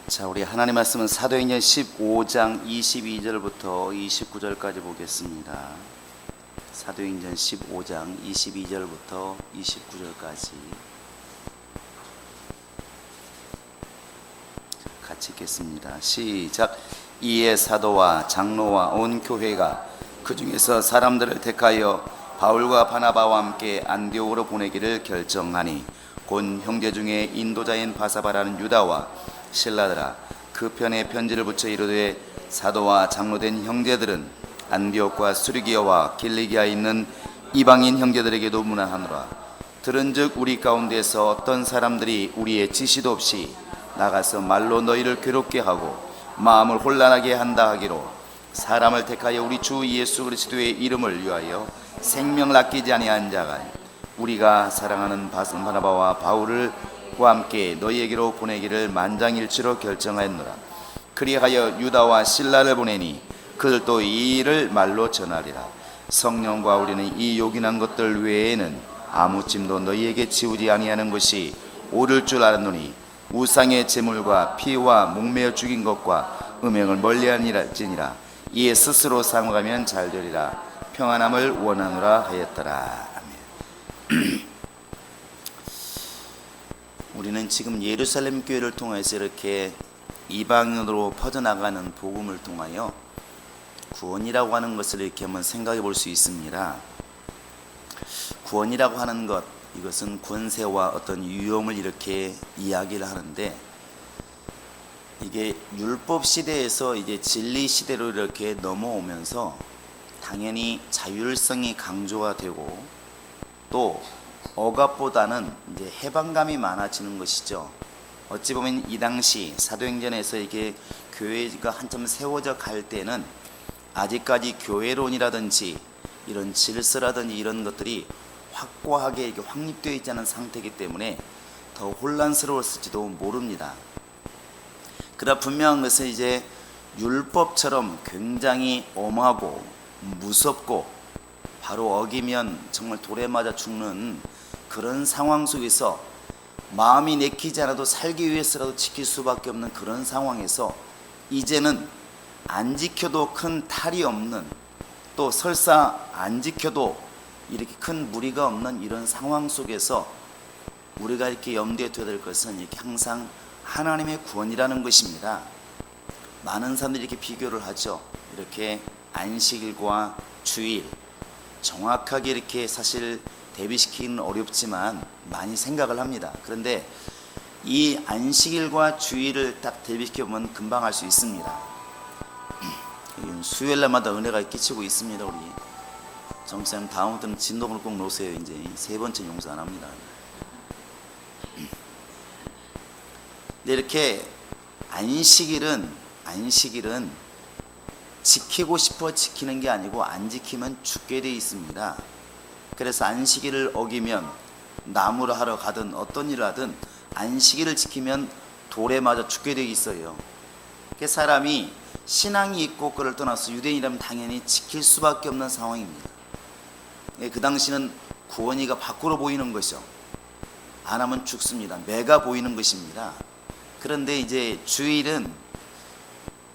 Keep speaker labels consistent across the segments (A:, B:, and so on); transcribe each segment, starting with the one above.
A: 자, 우리 하나님 말씀은 사도행전 15장 22절부터 29절까지 보겠습니다. 사도행전 15장 22절부터 29절까지 같이 읽겠습니다. 시작. 이에 사도와 장로와 온 교회가 그 중에서 사람들을 택하여 바울과 바나바와 함께 안디옥으로 보내기를 결정하니 곧 형제 중에 인도자인 바사바라는 유다와 실라더라 그 편에 편지를 붙여 이르되 사도와 장로된 형제들은 안디옥과 수르기아와 길리기아에 있는 이방인 형제들에게도 문안하노라. 들은즉 우리 가운데서 어떤 사람들이 우리의 지시도 없이 나가서 말로 너희를 괴롭게 하고 마음을 혼란하게 한다 하기로 사람을 택하여 우리 주 예수 그리스도의 이름을 위하여 생명을 아끼지 아니한 자가 우리가 사랑하는 바나바와 바울을 과 함께 너희에게로 보내기를 만장일치로 결정하였노라. 그리하여 유다와 실라를 보내니 그들도 이 일을 말로 전하리라. 성령과 우리는 이 요긴한 것들 외에는 아무 짐도 너희에게 지우지 아니하는 것이 옳을 줄 알았노니 우상의 제물과 피와 목매어 죽인 것과 음행을 멀리하니라. 이에 스스로 삼가면 잘되리라. 평안함을 원하노라 하였더라. 아멘. 우리는 지금 예루살렘 교회를 통해서 이렇게 이방인으로 퍼져나가는 복음을 통하여 구원이라고 하는 것을 이렇게 한번 생각해 볼 수 있습니다. 구원이라고 하는 것, 이것은 권세와 어떤 위엄을 이렇게 이야기를 하는데, 이게 율법 시대에서 이제 진리 시대로 이렇게 넘어오면서 당연히 자율성이 강조가 되고 또 억압보다는 이제 해방감이 많아지는 것이죠. 어찌 보면 이 당시 사도행전에서 이게 교회가 한참 세워져 갈 때는 아직까지 교회론이라든지 이런 질서라든지 이런 것들이 확고하게 이렇게 확립되어 있지 않은 상태이기 때문에 더 혼란스러웠을지도 모릅니다. 그러나 분명한 것은 이제 율법처럼 굉장히 엄하고 무섭고 바로 어기면 정말 돌에 맞아 죽는 그런 상황 속에서 마음이 내키지 않아도 살기 위해서라도 지킬 수밖에 없는 그런 상황에서 이제는 안 지켜도 큰 탈이 없는, 또 설사 안 지켜도 이렇게 큰 무리가 없는 이런 상황 속에서 우리가 이렇게 염두에 둬야 될 것은 이렇게 항상 하나님의 구원이라는 것입니다. 많은 사람들이 이렇게 비교를 하죠. 이렇게 안식일과 주일 정확하게 이렇게 사실 대비시키기는 어렵지만 많이 생각을 합니다. 그런데 이 안식일과 주일을 딱 대비시켜보면 금방 알 수 있습니다. 수요일날마다 은혜가 끼치고 있습니다. 우리 정쌤 다음부터는 진동을 꼭 놓으세요. 이제 세 번째 용서 안 합니다. 근데 이렇게 안식일은 지키고 싶어 지키는 게 아니고 안 지키면 죽게 돼 있습니다. 그래서 안식일을 어기면 나무를 하러 가든 어떤 일을 하든 안식일을 지키면 돌에 맞아 죽게 돼 있어요. 그 사람이 신앙이 있고 그를 떠나서 유대인이라면 당연히 지킬 수밖에 없는 상황입니다. 그 당시는 구원이가 밖으로 보이는 것이죠. 안 하면 죽습니다. 매가 보이는 것입니다. 그런데 이제 주일은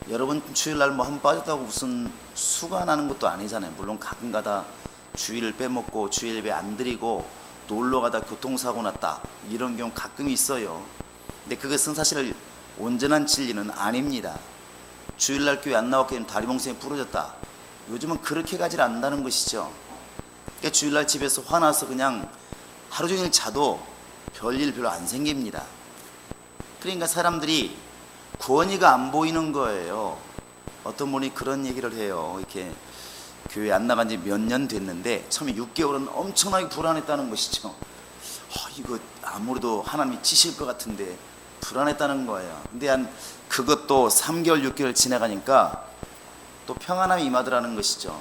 A: 여러분 주일날 뭐 한 번 빠졌다고 무슨 수가 나는 것도 아니잖아요. 물론 가끔가다 주일을 빼먹고 주일 예배 안 드리고 놀러가다 교통사고 났다 이런 경우 가끔 있어요. 근데 그것은 사실 온전한 진리는 아닙니다. 주일날 교회 안 나왔기 때문에 다리봉선이 부러졌다, 요즘은 그렇게 가지 않는다는 것이죠. 그러니까 주일날 집에서 화나서 그냥 하루 종일 자도 별일 별로 안 생깁니다. 그러니까 사람들이 구원이가 안 보이는 거예요. 어떤 분이 그런 얘기를 해요. 이렇게 교회 안 나간 지 몇 년 됐는데 처음에 6개월은 엄청나게 불안했다는 것이죠. 이거 아무래도 하나님이 치실 것 같은데 불안했다는 거예요. 근데 그것도 3개월 6개월 지나가니까 또 평안함이 임하더라는 것이죠.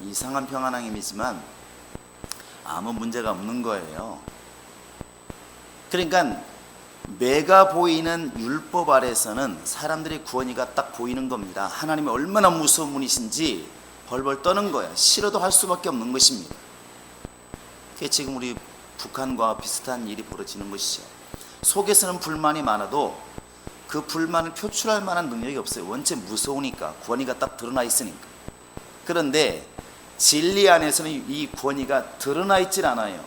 A: 이상한 평안함이지만 아무 문제가 없는 거예요. 그러니까 매가 보이는 율법 아래에서는 사람들의 구원이가 딱 보이는 겁니다. 하나님이 얼마나 무서운 분이신지 벌벌 떠는 거예요. 싫어도 할 수밖에 없는 것입니다. 그게 지금 우리 북한과 비슷한 일이 벌어지는 것이죠. 속에서는 불만이 많아도 그 불만을 표출할 만한 능력이 없어요. 원체 무서우니까, 권위가 딱 드러나 있으니까. 그런데 진리 안에서는 이 권위가 드러나 있질 않아요.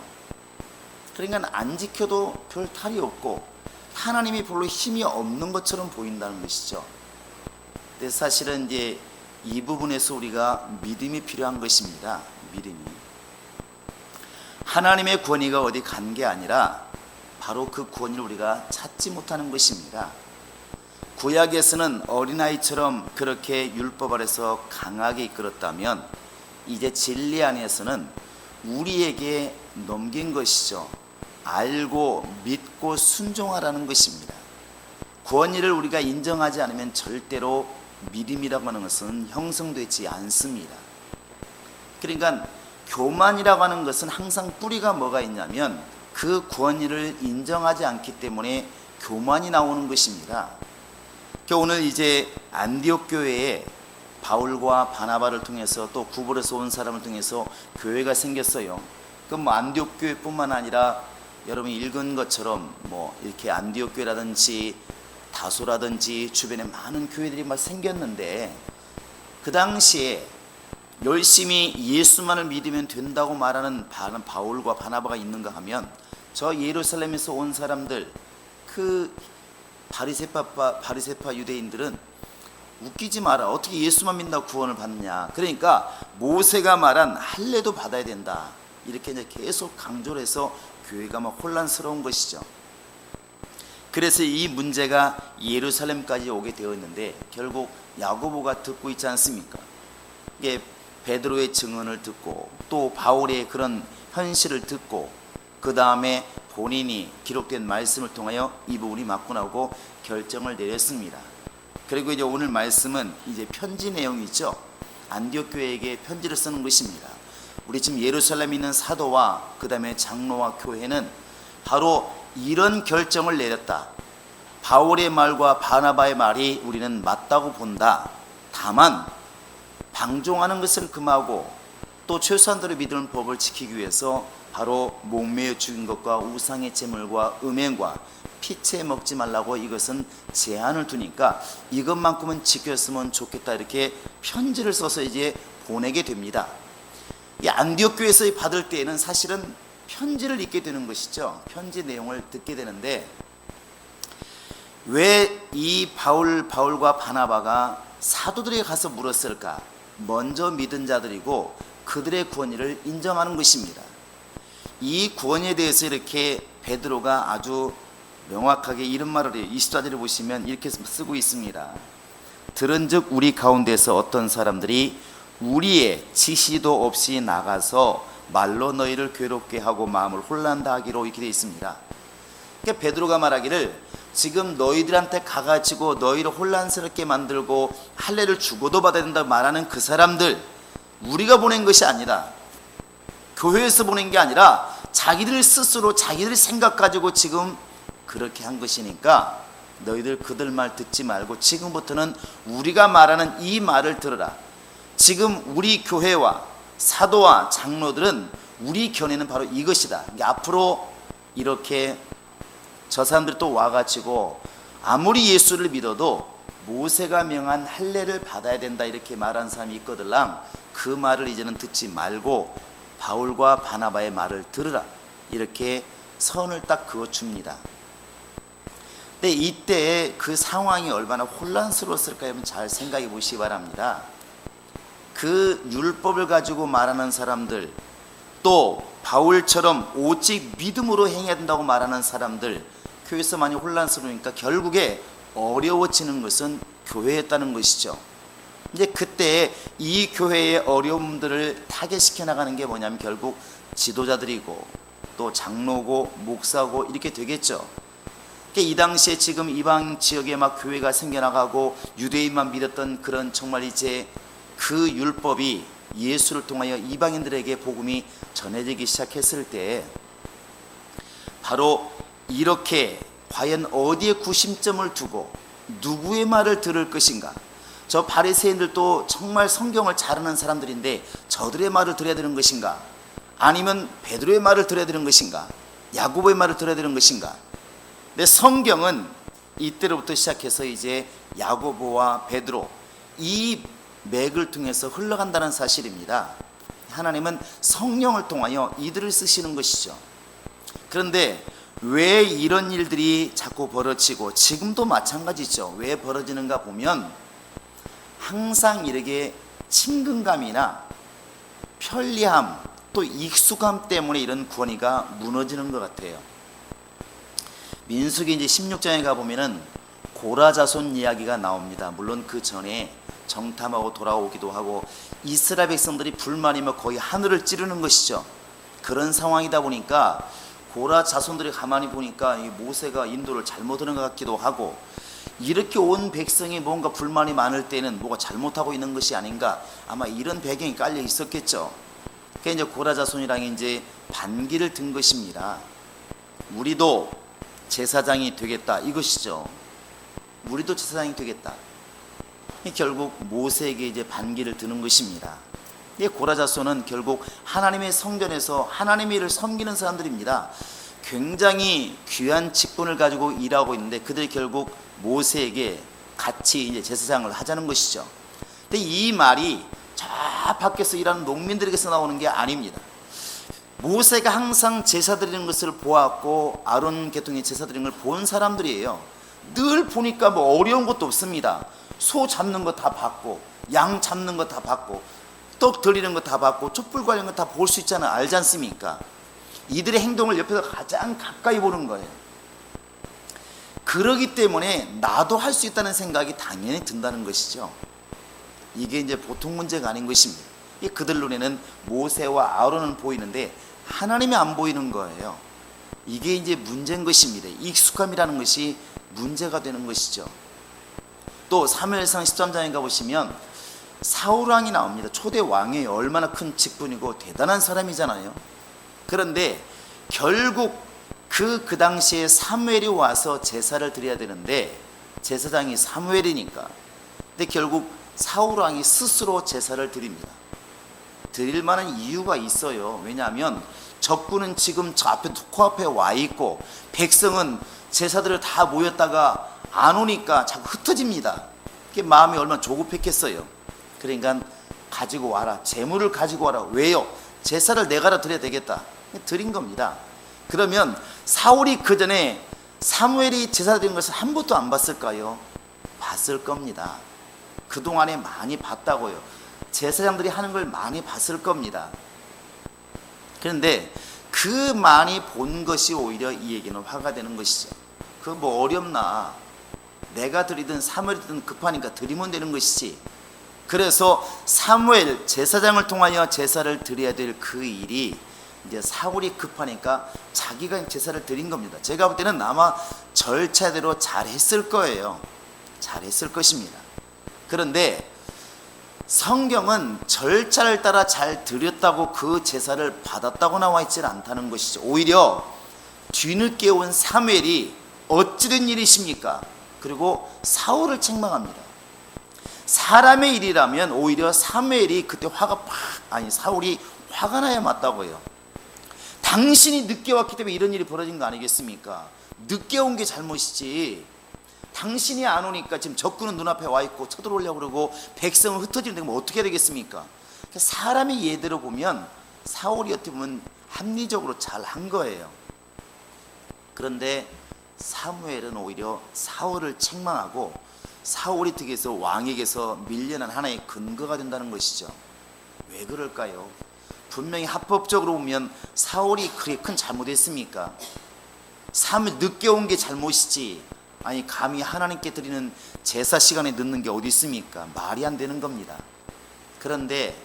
A: 그러니까 안 지켜도 별 탈이 없고 하나님이 별로 힘이 없는 것처럼 보인다는 것이죠. 근데 사실은 이제 이 부분에서 우리가 믿음이 필요한 것입니다. 믿음이. 하나님의 권위가 어디 간 게 아니라 바로 그 권위를 우리가 찾지 못하는 것입니다. 구약에서는 어린아이처럼 그렇게 율법 아래서 강하게 이끌었다면 이제 진리 안에서는 우리에게 넘긴 것이죠. 알고 믿고 순종하라는 것입니다. 권위를 우리가 인정하지 않으면 절대로 믿음이라고 하는 것은 형성되지 않습니다. 그러니까 교만이라고 하는 것은 항상 뿌리가 뭐가 있냐면 그 권위를 인정하지 않기 때문에 교만이 나오는 것입니다. 오늘 이제 안디옥 교회에 바울과 바나바를 통해서 또 구볼에서 온 사람을 통해서 교회가 생겼어요. 그럼 안디옥 교회뿐만 아니라 여러분이 읽은 것처럼 이렇게 안디옥 교회라든지 다소라든지 주변에 많은 교회들이 막 생겼는데, 그 당시에 열심히 예수만을 믿으면 된다고 말하는 바울과 바나바가 있는가 하면 저 예루살렘에서 온 사람들, 그 바리새파 유대인들은 웃기지 마라, 어떻게 예수만 믿는다고 구원을 받느냐, 그러니까 모세가 말한 할례도 받아야 된다, 이렇게 이제 계속 강조를 해서 교회가 막 혼란스러운 것이죠. 그래서 이 문제가 예루살렘까지 오게 되었는데 결국 야고보가 듣고 있지 않습니까? 이게 베드로의 증언을 듣고 또 바울의 그런 현실을 듣고 그 다음에 본인이 기록된 말씀을 통하여 이 부분이 맞구나 하고 결정을 내렸습니다. 그리고 이제 오늘 말씀은 이제 편지 내용이죠. 안디옥 교회에게 편지를 쓰는 것입니다. 우리 지금 예루살렘에 있는 사도와 그 다음에 장로와 교회는 바로 이런 결정을 내렸다. 바울의 말과 바나바의 말이 우리는 맞다고 본다. 다만 방종하는 것을 금하고 또 최소한도로 믿는 법을 지키기 위해서 바로 목매어 죽인 것과 우상의 제물과 음행과 피채 먹지 말라고 이것은 제한을 두니까 이것만큼은 지켰으면 좋겠다, 이렇게 편지를 써서 이제 보내게 됩니다. 이 안디옥 교회에서 받을 때에는 사실은 편지를 읽게 되는 것이죠. 편지 내용을 듣게 되는데 왜 이 바울과 바나바가 사도들에게 가서 물었을까? 먼저 믿은 자들이고 그들의 권위를 인정하는 것입니다. 이 권위에 대해서 이렇게 베드로가 아주 명확하게 이런 말을 해요. 24절에 보시면 이렇게 쓰고 있습니다. 들은즉 우리 가운데서 어떤 사람들이 우리의 지시도 없이 나가서 말로 너희를 괴롭게 하고 마음을 혼란다 하기로, 이렇게 되어 있습니다. 그러니까 베드로가 말하기를 지금 너희들한테 가가지고 너희를 혼란스럽게 만들고 할례를 죽어도 받아야 된다고 말하는 그 사람들, 우리가 보낸 것이 아니라, 교회에서 보낸 게 아니라 자기들 스스로 자기들 생각 가지고 지금 그렇게 한 것이니까 너희들 그들 말 듣지 말고 지금부터는 우리가 말하는 이 말을 들으라. 지금 우리 교회와 사도와 장로들은 우리 견해는 바로 이것이다. 앞으로 이렇게 저 사람들이 또 와가지고 아무리 예수를 믿어도 모세가 명한 할례를 받아야 된다, 이렇게 말한 사람이 있거들랑 그 말을 이제는 듣지 말고 바울과 바나바의 말을 들으라, 이렇게 선을 딱 그어줍니다. 근데 이때 그 상황이 얼마나 혼란스러웠을까 여러분 잘 생각해 보시기 바랍니다. 그 율법을 가지고 말하는 사람들, 또 바울처럼 오직 믿음으로 행해야 된다고 말하는 사람들, 교회에서 많이 혼란스러우니까 결국에 어려워지는 것은 교회였다는 것이죠. 이제 그때 이 교회의 어려움들을 타개시켜 나가는 게 뭐냐면 결국 지도자들이고 또 장로고 목사고 이렇게 되겠죠. 이 당시에 지금 이방 지역에 막 교회가 생겨나가고 유대인만 믿었던 그런 정말 이제 그 율법이 예수를 통하여 이방인들에게 복음이 전해지기 시작했을 때 바로 이렇게 과연 어디에 구심점을 두고 누구의 말을 들을 것인가? 저 바리새인들도 정말 성경을 잘 아는 사람들인데 저들의 말을 들어야 되는 것인가? 아니면 베드로의 말을 들어야 되는 것인가? 야고보의 말을 들어야 되는 것인가? 근데 성경은 이때로부터 시작해서 이제 야고보와 베드로 이 맥을 통해서 흘러간다는 사실입니다. 하나님은 성령을 통하여 이들을 쓰시는 것이죠. 그런데 왜 이런 일들이 자꾸 벌어지고 지금도 마찬가지죠. 왜 벌어지는가 보면 항상 이렇게 친근감이나 편리함 또 익숙함 때문에 이런 권위가 무너지는 것 같아요. 민수기 이제 16장에 가보면은 고라자손 이야기가 나옵니다. 물론 그 전에 정탐하고 돌아오기도 하고 이스라엘 백성들이 불만이며 거의 하늘을 찌르는 것이죠. 그런 상황이다 보니까 고라 자손들이 가만히 보니까 이 모세가 인도를 잘못하는 것 같기도 하고, 이렇게 온 백성이 뭔가 불만이 많을 때는 뭐가 잘못하고 있는 것이 아닌가, 아마 이런 배경이 깔려 있었겠죠. 그게 이제 고라 자손이랑 이제 반기를 든 것입니다. 우리도 제사장이 되겠다 이것이죠. 우리도 제사장이 되겠다. 결국 모세에게 이제 반기를 드는 것입니다. 이 고라 자손은 결국 하나님의 성전에서 하나님의 일을 섬기는 사람들입니다. 굉장히 귀한 직분을 가지고 일하고 있는데 그들이 결국 모세에게 같이 이제 제사장을 하자는 것이죠. 근데 이 말이 저 밖에서 일하는 농민들에게서 나오는 게 아닙니다. 모세가 항상 제사 드리는 것을 보았고 아론 계통의 제사 드리는 걸 본 사람들이에요. 늘 보니까 뭐 어려운 것도 없습니다. 소 잡는 거 다 봤고, 양 잡는 거 다 봤고, 떡 드리는 거 다 봤고, 촛불 관련 거 다 볼 수 있잖아요. 알지 않습니까? 이들의 행동을 옆에서 가장 가까이 보는 거예요. 그러기 때문에 나도 할 수 있다는 생각이 당연히 든다는 것이죠. 이게 이제 보통 문제가 아닌 것입니다. 그들 눈에는 모세와 아론은 보이는데 하나님이 안 보이는 거예요. 이게 이제 문제인 것입니다. 익숙함이라는 것이 문제가 되는 것이죠. 또 사무엘상 13장에 가보시면 사울왕이 나옵니다. 초대 왕이 얼마나 큰 직분이고 대단한 사람이잖아요. 그런데 결국 그 당시에 사무엘이 와서 제사를 드려야 되는데 제사장이 사무엘이니까, 근데 결국 사울왕이 스스로 제사를 드립니다. 드릴 만한 이유가 있어요. 왜냐하면 적군은 지금 저 앞에 코앞에 와 있고 백성은 제사들을 다 모였다가 안 오니까 자꾸 흩어집니다. 그게 마음이 얼마나 조급했겠어요. 그러니까 가지고 와라, 재물을 가지고 와라. 왜요? 제사를 내가 드려야 되겠다. 드린 겁니다. 그러면 사울이 그 전에 사무엘이 제사 드린 것을 한 번도 안 봤을까요? 봤을 겁니다. 그동안에 많이 봤다고요. 제사장들이 하는 걸 많이 봤을 겁니다. 그런데 그 많이 본 것이 오히려 이에게는 화가 되는 것이죠. 그 뭐 어렵나, 내가 드리든 사무엘이 드리든 급하니까 드리면 되는 것이지. 그래서 사무엘 제사장을 통하여 제사를 드려야 될 그 일이 이제 사울이 급하니까 자기가 제사를 드린 겁니다. 제가 볼 때는 아마 절차대로 잘했을 거예요. 잘했을 것입니다. 그런데 성경은 절차를 따라 잘 드렸다고 그 제사를 받았다고 나와 있지 않다는 것이죠. 오히려 뒤늦게 온 사무엘이 어찌된 일이십니까? 그리고 사울을 책망합니다. 사람의 일이라면 오히려 사무엘이 그때 사울이 화가 나야 맞다고요. 당신이 늦게 왔기 때문에 이런 일이 벌어진 거 아니겠습니까? 늦게 온 게 잘못이지. 당신이 안 오니까 지금 적군은 눈앞에 와 있고 쳐들어오려고 그러고 백성은 흩어지는데 뭐 어떻게 해야 되겠습니까? 사람의 예대로 보면 사울이 어떻게 보면 합리적으로 잘 한 거예요. 그런데 사무엘은 오히려 사울을 책망하고 사울이 득해서 왕에게서 밀려난 하나의 근거가 된다는 것이죠. 왜 그럴까요? 분명히 합법적으로 보면 사울이 그렇게 큰 잘못했습니까? 사무엘 늦게 온 게 잘못이지, 아니 감히 하나님께 드리는 제사 시간에 늦는 게 어디 있습니까? 말이 안 되는 겁니다. 그런데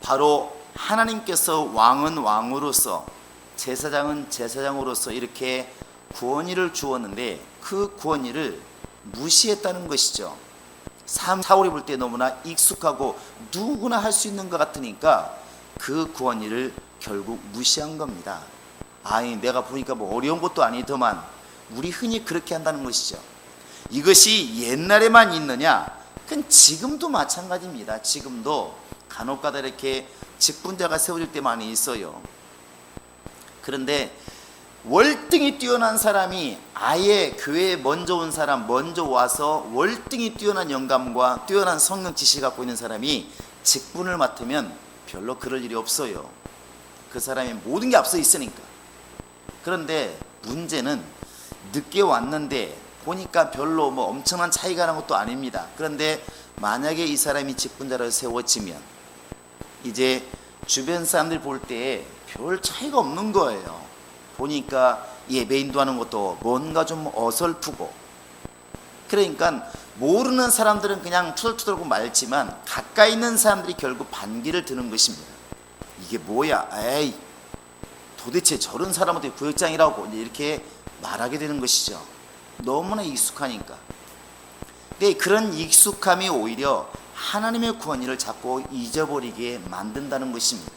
A: 바로 하나님께서 왕은 왕으로서 제사장은 제사장으로서 이렇게 구원의를 주었는데 그 구원의를 무시했다는 것이죠. 사울이 볼 때 너무나 익숙하고 누구나 할 수 있는 것 같으니까 그 구원의를 결국 무시한 겁니다. 아니 내가 보니까 뭐 어려운 것도 아니더만, 우리 흔히 그렇게 한다는 것이죠. 이것이 옛날에만 있느냐? 그건 지금도 마찬가지입니다. 지금도 간혹가다 이렇게 직분자가 세워질 때 많이 있어요. 그런데 월등히 뛰어난 사람이 아예 교회에 먼저 온 사람, 먼저 와서 월등히 뛰어난 영감과 뛰어난 성령 지식을 갖고 있는 사람이 직분을 맡으면 별로 그럴 일이 없어요. 그 사람이 모든 게 앞서 있으니까. 그런데 문제는 늦게 왔는데 보니까 별로 뭐 엄청난 차이가 나는 것도 아닙니다. 그런데 만약에 이 사람이 직분자로 세워지면 이제 주변 사람들이 볼 때 별 차이가 없는 거예요. 보니까 예배 인도하는 것도 뭔가 좀 어설프고, 그러니까 모르는 사람들은 그냥 투덜투덜하고 말지만 가까이 있는 사람들이 결국 반기를 드는 것입니다. 이게 뭐야? 에이, 도대체 저런 사람은 어떻게 구역장이라고 이렇게 말하게 되는 것이죠. 너무나 익숙하니까. 근데 그런 익숙함이 오히려 하나님의 구원을 자꾸 잊어버리게 만든다는 것입니다.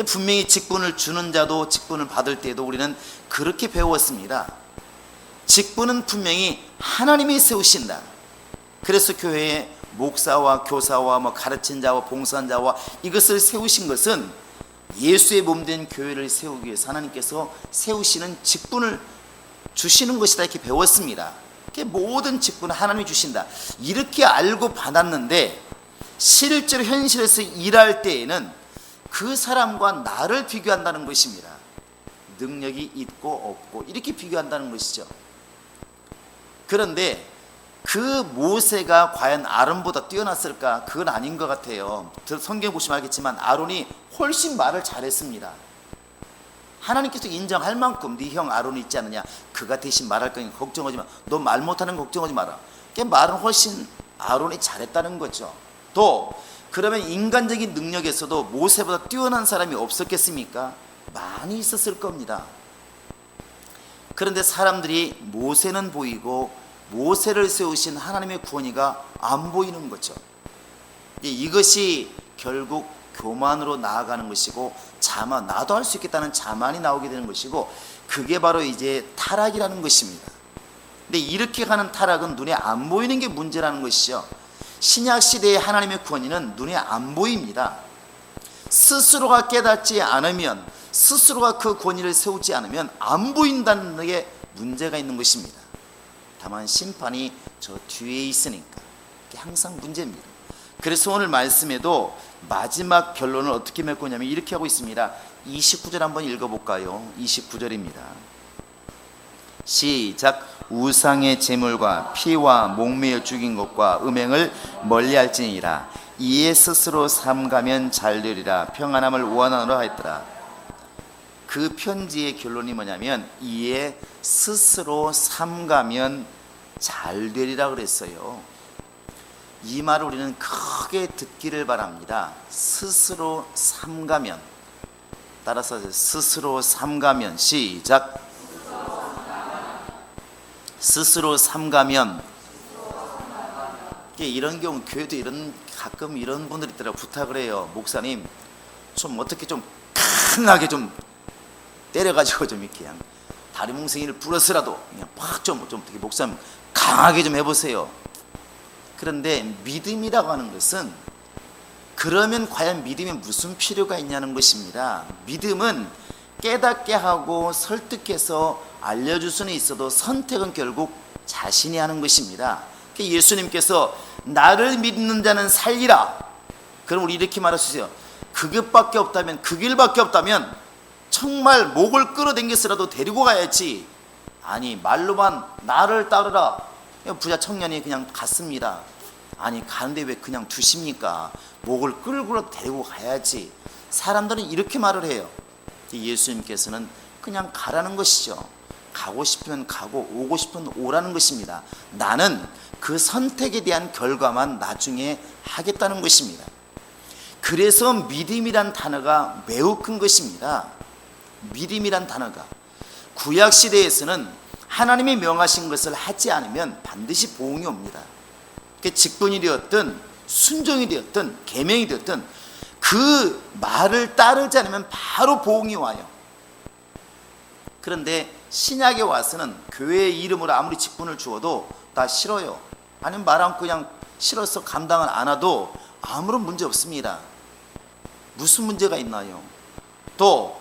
A: 분명히 직분을 주는 자도 직분을 받을 때도 우리는 그렇게 배웠습니다. 직분은 분명히 하나님이 세우신다. 그래서 교회에 목사와 교사와 가르친 자와 봉사한 자와 이것을 세우신 것은 예수의 몸된 교회를 세우기 위해서 하나님께서 세우시는 직분을 주시는 것이다, 이렇게 배웠습니다. 모든 직분은 하나님이 주신다, 이렇게 알고 받았는데 실제로 현실에서 일할 때에는 그 사람과 나를 비교한다는 것입니다. 능력이 있고 없고 이렇게 비교한다는 것이죠. 그런데 그 모세가 과연 아론보다 뛰어났을까? 그건 아닌 것 같아요. 성경 보시면 알겠지만 아론이 훨씬 말을 잘했습니다. 하나님께서 인정할 만큼 네 형 아론이 있지 않느냐, 그가 대신 말할 거니까 걱정하지 마. 너 말 못하는 거 걱정하지 마라. 말은 훨씬 아론이 잘했다는 거죠. 또 그러면 인간적인 능력에서도 모세보다 뛰어난 사람이 없었겠습니까? 많이 있었을 겁니다. 그런데 사람들이 모세는 보이고 모세를 세우신 하나님의 구원이가 안 보이는 거죠. 이것이 결국 교만으로 나아가는 것이고 자만, 나도 할 수 있겠다는 자만이 나오게 되는 것이고, 그게 바로 이제 타락이라는 것입니다. 근데 이렇게 가는 타락은 눈에 안 보이는 게 문제라는 것이죠. 신약 시대의 하나님의 구원은 눈에 안 보입니다. 스스로가 깨닫지 않으면, 스스로가 그 권위를 세우지 않으면 안 보인다는 게 문제가 있는 것입니다. 다만 심판이 저 뒤에 있으니까 그게 항상 문제입니다. 그래서 오늘 말씀에도 마지막 결론을 어떻게 맺고 있냐면 이렇게 하고 있습니다. 29절 한번 읽어볼까요? 29절입니다. 시작. 우상의 제물과 피와 목매어 죽인 것과 음행을 멀리할지니라. 이에 스스로 삼가면 잘되리라. 평안함을 원하노라 하였더라. 그 편지의 결론이 뭐냐면 이에 스스로 삼가면 잘되리라 그랬어요. 이 말을 우리는 크게 듣기를 바랍니다. 스스로 삼가면. 따라서 스스로 삼가면. 시작. 스스로 삼가면. 이런 경우 교회도 가끔 이런 분들이 있더라고요. 부탁을 해요. 목사님 좀 어떻게 좀 강하게 좀 때려가지고 좀 이렇게 그냥 다리 뭉텅이를 부러서라도 그냥 팍 좀 어떻게 목사님 강하게 좀 해보세요. 그런데 믿음이라고 하는 것은, 그러면 과연 믿음에 무슨 필요가 있냐는 것입니다. 믿음은 깨닫게 하고 설득해서 알려줄 수는 있어도 선택은 결국 자신이 하는 것입니다. 예수님께서 나를 믿는 자는 살리라. 그럼 우리 이렇게 말할 수 있어요. 그 길밖에 없다면, 그 길밖에 없다면 정말 목을 끌어당겨서라도 데리고 가야지. 아니 말로만 나를 따르라. 부자 청년이 그냥 갔습니다. 아니 가는데 왜 그냥 두십니까? 목을 끌고 데리고 가야지. 사람들은 이렇게 말을 해요. 예수님께서는 그냥 가라는 것이죠. 가고 싶으면 가고 오고 싶으면 오라는 것입니다. 나는 그 선택에 대한 결과만 나중에 하겠다는 것입니다. 그래서 믿음이란 단어가 매우 큰 것입니다. 믿음이란 단어가 구약시대에서는 하나님이 명하신 것을 하지 않으면 반드시 보응이 옵니다. 직분이 되었든 순종이 되었든 계명이 되었든 그 말을 따르지 않으면 바로 보응이 와요. 그런데 신약에 와서는 교회의 이름으로 아무리 직분을 주어도 다 싫어요. 아니면 말 않고 그냥 싫어서 감당을 안 해도 아무런 문제 없습니다. 무슨 문제가 있나요? 또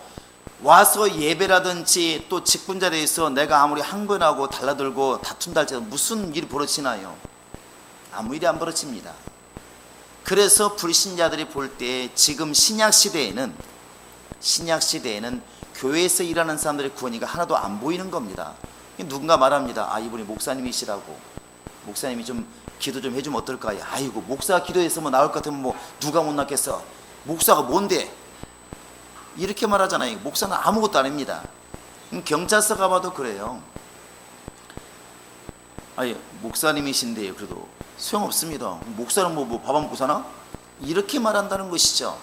A: 와서 예배라든지 또 직분자리에서 내가 아무리 항변하고 달라들고 다툰다 할지라도 무슨 일이 벌어지나요? 아무 일이 안 벌어집니다. 그래서 불신자들이 볼 때 지금 신약 시대에는 교회에서 일하는 사람들의 구원이가 하나도 안 보이는 겁니다. 누군가 말합니다. 아, 이분이 목사님이시라고. 목사님이 좀 기도 좀 해주면 어떨까? 아이고, 목사가 기도해서 뭐 나올 것 같으면 뭐 누가 못 낳겠어? 목사가 뭔데? 이렇게 말하잖아요. 목사는 아무것도 아닙니다. 경찰서 가봐도 그래요. 아니, 목사님이신데 그래도 소용없습니다. 목사는 뭐 밥 안 먹고 사나? 이렇게 말한다는 것이죠.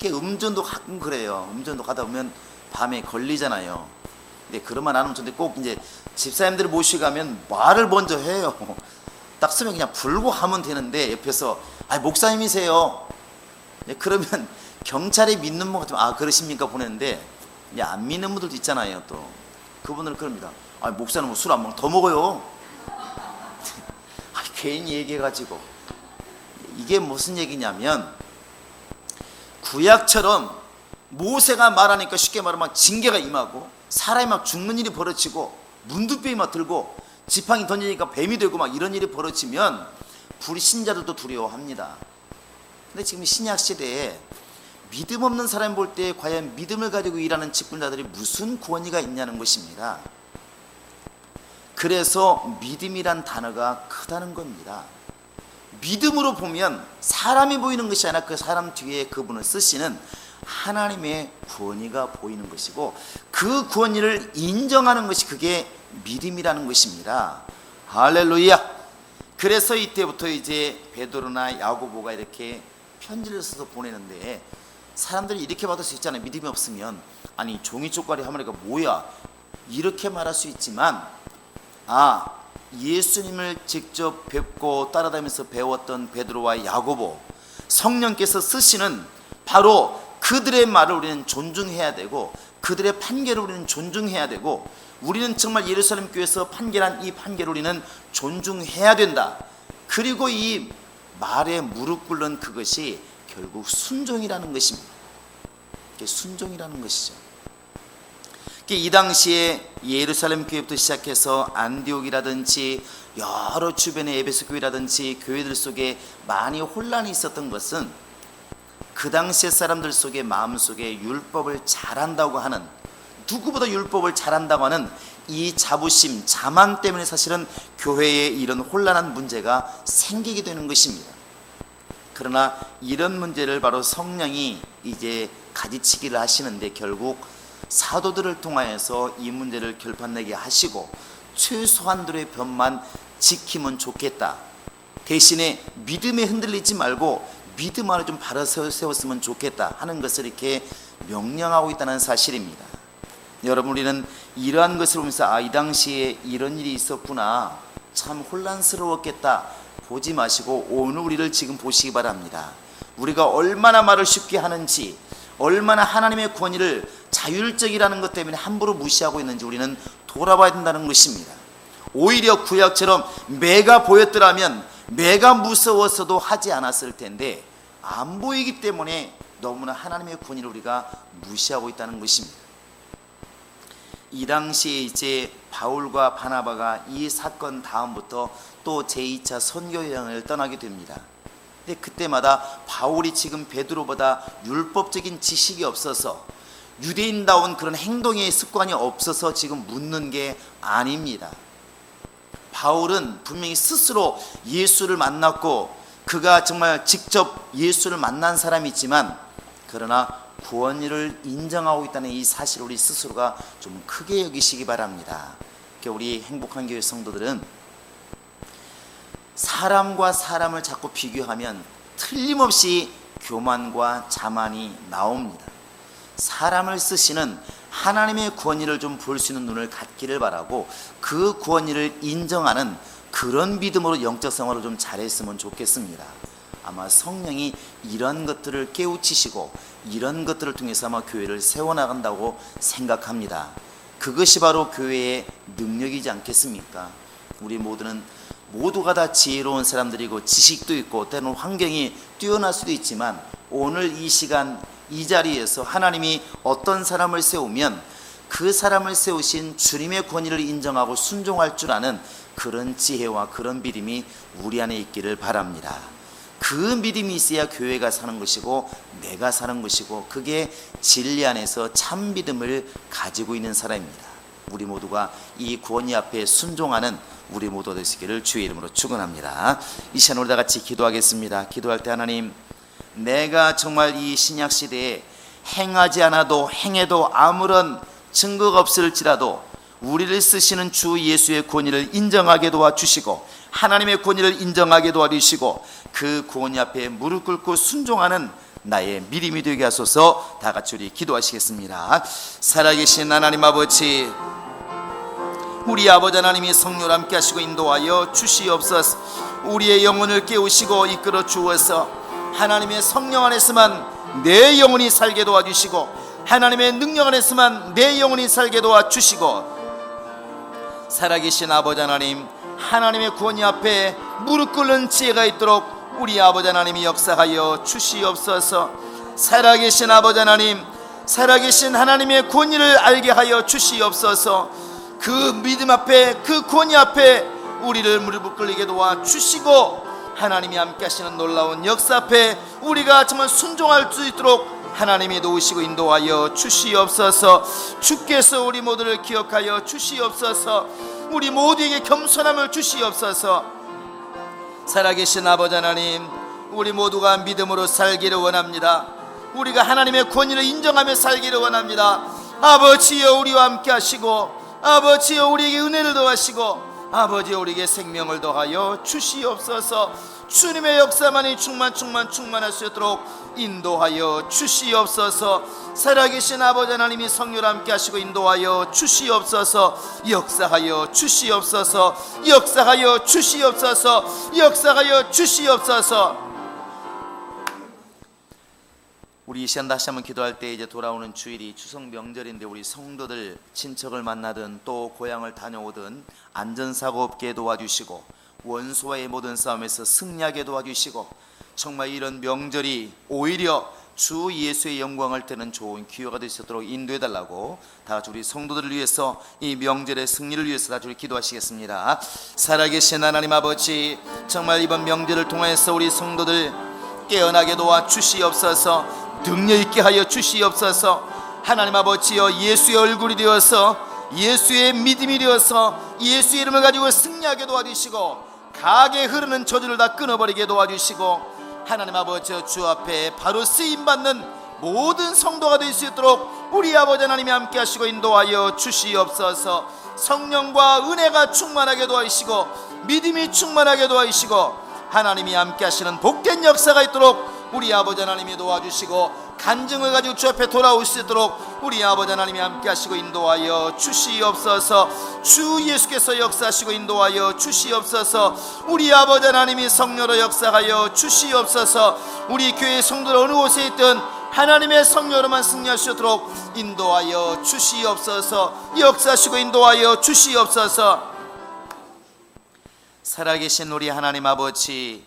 A: 음전도 가끔 그래요. 음전도 가다 보면 밤에 걸리잖아요. 근데 그런 말 안 하면 좋은데 꼭 이제 집사님들을 모시고 가면 말을 먼저 해요. 딱 쓰면 그냥 불고 하면 되는데 옆에서 아, 목사님이세요. 그러면 경찰이 믿는 분 같으면 아, 그러십니까 보내는데 안 믿는 분들도 있잖아요. 또 그분들은 그럽니다. 아, 목사는 뭐 술 안 먹어? 더 먹어요. 아, 괜히 얘기해가지고. 이게 무슨 얘기냐면 구약처럼 모세가 말하니까 쉽게 말하면 징계가 임하고 사람이 막 죽는 일이 벌어지고 문두병이 막 들고 지팡이 던지니까 뱀이 되고 막 이런 일이 벌어지면 불신자들도 두려워합니다. 근데 지금 신약 시대에 믿음 없는 사람 볼 때 과연 믿음을 가지고 일하는 직분자들이 무슨 권위가 있냐는 것입니다. 그래서 믿음이란 단어가 크다는 겁니다. 믿음으로 보면 사람이 보이는 것이 아니라 그 사람 뒤에 그분을 쓰시는 하나님의 권위가 보이는 것이고 그 권위를 인정하는 것이 그게 믿음이라는 것입니다. 할렐루야. 그래서 이때부터 이제 베드로나 야고보가 이렇게 편지를 써서 보내는데 사람들이 이렇게 받을 수 있잖아요. 믿음이 없으면 아니 종이 쪽가리 하모니가 뭐야 이렇게 말할 수 있지만 아, 예수님을 직접 뵙고 따라다니면서 배웠던 베드로와 야고보 성령께서 쓰시는 바로 그들의 말을 우리는 존중해야 되고 그들의 판결을 우리는 존중해야 되고 우리는 정말 예루살렘 교회에서 판결한 이 판결을 우리는 존중해야 된다. 그리고 이 말에 무릎 꿇는 그것이 결국 순종이라는 것입니다. 순종이라는 것이죠. 이 당시에 예루살렘 교회부터 시작해서 안디옥이라든지 여러 주변의 에베소 교회라든지 교회들 속에 많이 혼란이 있었던 것은 그 당시의 사람들 속에 마음속에 율법을 잘한다고 하는 누구보다 율법을 잘한다고 하는 이 자부심, 자만 때문에 사실은 교회에 이런 혼란한 문제가 생기게 되는 것입니다. 그러나 이런 문제를 바로 성령이 이제 가지치기를 하시는데 결국 사도들을 통하여서 이 문제를 결판내게 하시고 최소한들의 변만 지키면 좋겠다. 대신에 믿음에 흔들리지 말고 믿음 안에 좀 바로 세웠으면 좋겠다 하는 것을 이렇게 명령하고 있다는 사실입니다. 여러분 우리는 이러한 것을 보면서 아, 이 당시에 이런 일이 있었구나 참 혼란스러웠겠다 보지 마시고 오늘 우리를 지금 보시기 바랍니다. 우리가 얼마나 말을 쉽게 하는지 얼마나 하나님의 권위를 자율적이라는 것 때문에 함부로 무시하고 있는지 우리는 돌아봐야 된다는 것입니다. 오히려 구약처럼 매가 보였더라면 매가 무서워서도 하지 않았을 텐데 안 보이기 때문에 너무나 하나님의 권위를 우리가 무시하고 있다는 것입니다. 이 당시에 이제 바울과 바나바가 이 사건 다음부터 또 제2차 선교 여행을 떠나게 됩니다. 근데 그때마다 바울이 지금 베드로보다 율법적인 지식이 없어서 유대인다운 그런 행동의 습관이 없어서 지금 묻는 게 아닙니다. 바울은 분명히 스스로 예수를 만났고 그가 정말 직접 예수를 만난 사람이지만 그러나 구원을 인정하고 있다는 이 사실을 우리 스스로가 좀 크게 여기시기 바랍니다. 우리 행복한 교회 성도들은 사람과 사람을 자꾸 비교하면 틀림없이 교만과 자만이 나옵니다. 사람을 쓰시는 하나님의 권위를 좀 볼 수 있는 눈을 갖기를 바라고 그 권위를 인정하는 그런 믿음으로 영적 생활을 좀 잘했으면 좋겠습니다. 아마 성령이 이런 것들을 깨우치시고 이런 것들을 통해서 아마 교회를 세워나간다고 생각합니다. 그것이 바로 교회의 능력이지 않겠습니까? 우리 모두가 다 지혜로운 사람들이고 지식도 있고 때로는 환경이 뛰어날 수도 있지만 오늘 이 시간 이 자리에서 하나님이 어떤 사람을 세우면 그 사람을 세우신 주님의 권위를 인정하고 순종할 줄 아는 그런 지혜와 그런 믿음이 우리 안에 있기를 바랍니다. 그 믿음이 있어야 교회가 사는 것이고 내가 사는 것이고, 그게 진리 안에서 참 믿음을 가지고 있는 사람입니다. 우리 모두가 이 권위 앞에 순종하는 우리 모두 되시기를 주의 이름으로 축원합니다. 이 시간 우리 다 같이 기도하겠습니다. 기도할 때 하나님, 내가 정말 이 신약 시대에 행하지 않아도 행해도 아무런 증거가 없을지라도 우리를 쓰시는 주 예수의 권위를 인정하게 도와주시고 하나님의 권위를 인정하게 도와주시고 그 권위 앞에 무릎 꿇고 순종하는 나의 믿음이 되게 하소서. 다 같이 우리 기도하시겠습니다. 살아계신 하나님 아버지, 우리 아버지 하나님이 성령을 함께 하시고 인도하여 주시옵소서. 우리의 영혼을 깨우시고 이끌어 주어서 하나님의 성령 안에서만 내 영혼이 살게 도와주시고 하나님의 능력 안에서만 내 영혼이 살게 도와주시고, 살아계신 아버지 하나님, 하나님의 권위 앞에 무릎 꿇는 지혜가 있도록 우리 아버지 하나님이 역사하여 주시옵소서. 살아계신 아버지 하나님, 살아계신 하나님의 권위를 알게 하여 주시옵소서. 그 믿음 앞에, 그 권위 앞에 우리를 무릎 꿇게 도와주시고 하나님이 함께 하시는 놀라운 역사 앞에 우리가 정말 순종할 수 있도록 하나님이 도우시고 인도하여 주시옵소서. 주께서 우리 모두를 기억하여 주시옵소서. 우리 모두에게 겸손함을 주시옵소서. 살아계신 아버지 하나님, 우리 모두가 믿음으로 살기를 원합니다. 우리가 하나님의 권위를 인정하며 살기를 원합니다. 아버지여, 우리와 함께 하시고 아버지여, 우리에게 은혜를 더하시고 아버지여, 우리에게 생명을 더하여 주시옵소서. 주님의 역사만이 충만할 수 있도록 인도하여 주시옵소서. 살아계신 아버지 하나님이 성령을 함께 하시고 인도하여 주시옵소서. 역사하여 주시옵소서. 역사하여 주시옵소서. 역사하여 주시옵소서. 우리 이 시간 다시 한번 기도할 때, 이제 돌아오는 주일이 추석 명절인데 우리 성도들 친척을 만나든 또 고향을 다녀오든 안전사고 없게 도와주시고 원수와의 모든 싸움에서 승리하게 도와주시고, 정말 이런 명절이 오히려 주 예수의 영광을 때는 좋은 기회가 될 수 있도록 인도해달라고 다 같이 우리 성도들을 위해서, 이 명절의 승리를 위해서 다 같이 우리 기도하시겠습니다. 살아계신 하나님 아버지, 정말 이번 명절을 통해서 우리 성도들 깨어나게 도와주시옵소서. 능력 있게 하여 주시옵소서. 하나님 아버지여, 예수의 얼굴이 되어서 예수의 믿음이 되어서 예수의 이름을 가지고 승리하게 도와주시고 강하게 흐르는 저주를 다 끊어버리게 도와주시고, 하나님 아버지여, 주 앞에 바로 쓰임받는 모든 성도가 될 수 있도록 우리 아버지 하나님이 함께 하시고 인도하여 주시옵소서. 성령과 은혜가 충만하게 도와주시고 믿음이 충만하게 도와주시고 하나님이 함께 하시는 복된 역사가 있도록 우리 아버지 하나님이 도와주시고 간증을 가지고 주 앞에 돌아올 수 있도록 우리 아버지 하나님이 함께 하시고 인도하여 주시옵소서. 주 예수께서 역사하시고 인도하여 주시옵소서. 우리 아버지 하나님이 성령으로 역사하여 주시옵소서. 우리 교회 성도들 어느 곳에 있든 하나님의 성령으로만 승리할 수 있도록 인도하여 주시옵소서. 역사하시고 인도하여 주시옵소서. 살아계신 우리 하나님 아버지,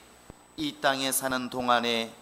A: 이 땅에 사는 동안에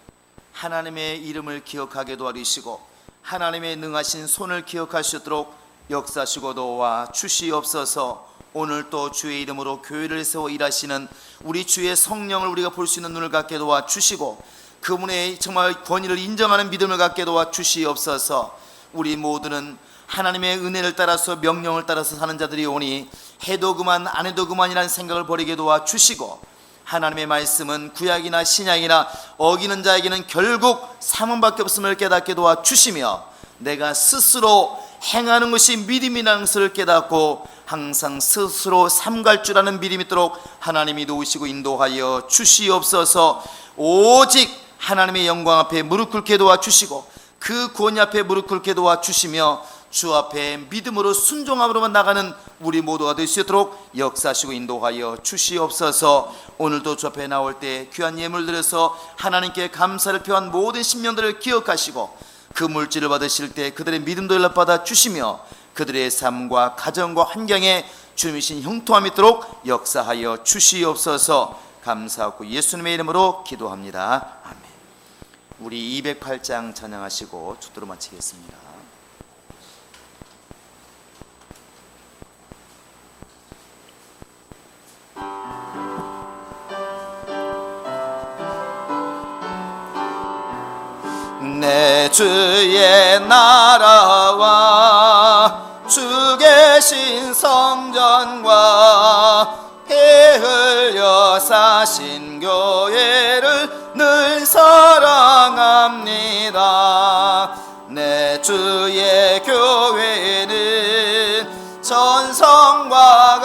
A: 하나님의 이름을 기억하게 도와주시고 하나님의 능하신 손을 기억할 수 있도록 역사하시고 도와 주시옵소서. 오늘 또 주의 이름으로 교회를 세워 일하시는 우리 주의 성령을 우리가 볼 수 있는 눈을 갖게 도와 주시고 그분의 정말 권위를 인정하는 믿음을 갖게 도와 주시옵소서. 우리 모두는 하나님의 은혜를 따라서 명령을 따라서 사는 자들이 오니 해도 그만 안 해도 그만이라는 생각을 버리게 도와 주시고, 하나님의 말씀은 구약이나 신약이나 어기는 자에게는 결국 사망밖에 없음을 깨닫게 도와 주시며, 내가 스스로 행하는 것이 믿음이라는 것을 깨닫고 항상 스스로 삼갈 줄 아는 믿음이 있도록 하나님이 도우시고 인도하여 주시옵소서. 오직 하나님의 영광 앞에 무릎 꿇게 도와 주시고 그 권위 앞에 무릎 꿇게 도와 주시며 주 앞에 믿음으로 순종함으로만 나가는 우리 모두가 될 수 있도록 역사하시고 인도하여 주시옵소서. 오늘도 주 앞에 나올 때 귀한 예물 드려서 하나님께 감사를 표한 모든 심령들을 기억하시고 그 물질을 받으실 때 그들의 믿음도 연락받아 주시며 그들의 삶과 가정과 환경에 주님이신 형통함이 있도록 역사하여 주시옵소서. 감사하고 예수님의 이름으로 기도합니다. 아멘. 우리 208장 찬양하시고 축도로 마치겠습니다. 내 주의 나라와 주 계신 성전과 피 흘려 사신 교회를 늘 사랑합니다. 내 주의 교회는 전성과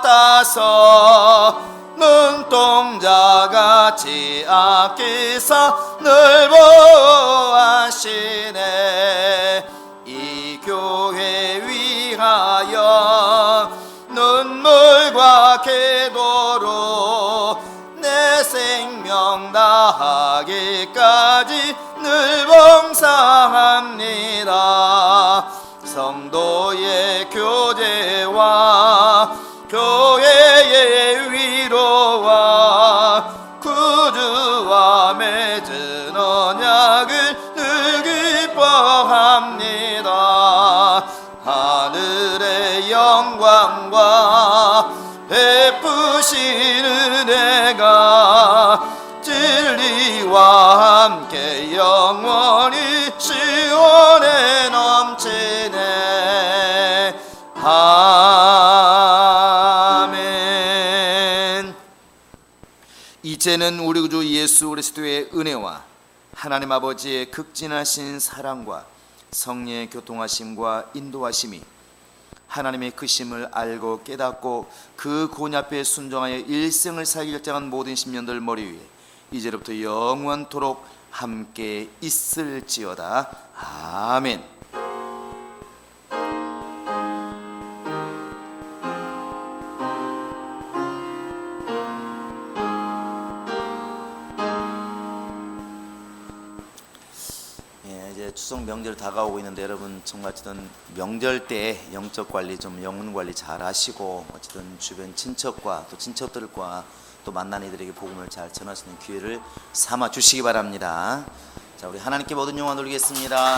A: 같아서 눈동자같이 아끼사 늘 보호하시네. 이 교회 위하여 눈물과 기도로 내 생명 다하기까지 늘 봉사합니다. 성도의 교제와 교회의 위로와 구주와 맺은 언약을 늘 기뻐합니다. 하늘의 영광과 베푸신 은혜가 진리와 함께 영원히 시온에 넘치네. 아멘. 이제는 우리 구주 예수 그리스도의 은혜와 하나님 아버지의 극진하신 사랑과 성령의 교통하심과 인도하심이 하나님의 크심을 알고 깨닫고 그 곤 앞에 순종하여 일생을 살기 결정한 모든 신령들 머리 위에 이제로부터 영원토록 함께 있을지어다. 아멘. 이제 추석 명절 다가오고 있는데 여러분 정말 어쨌든 명절 때 영적 관리 좀 영혼 관리 잘 하시고 어쨌든 주변 친척과 또 친척들과 또 만난 이들에게 복음을 잘 전할 수 있는 기회를 삼아 주시기 바랍니다. 자, 우리 하나님께 모든 영광 돌리겠습니다.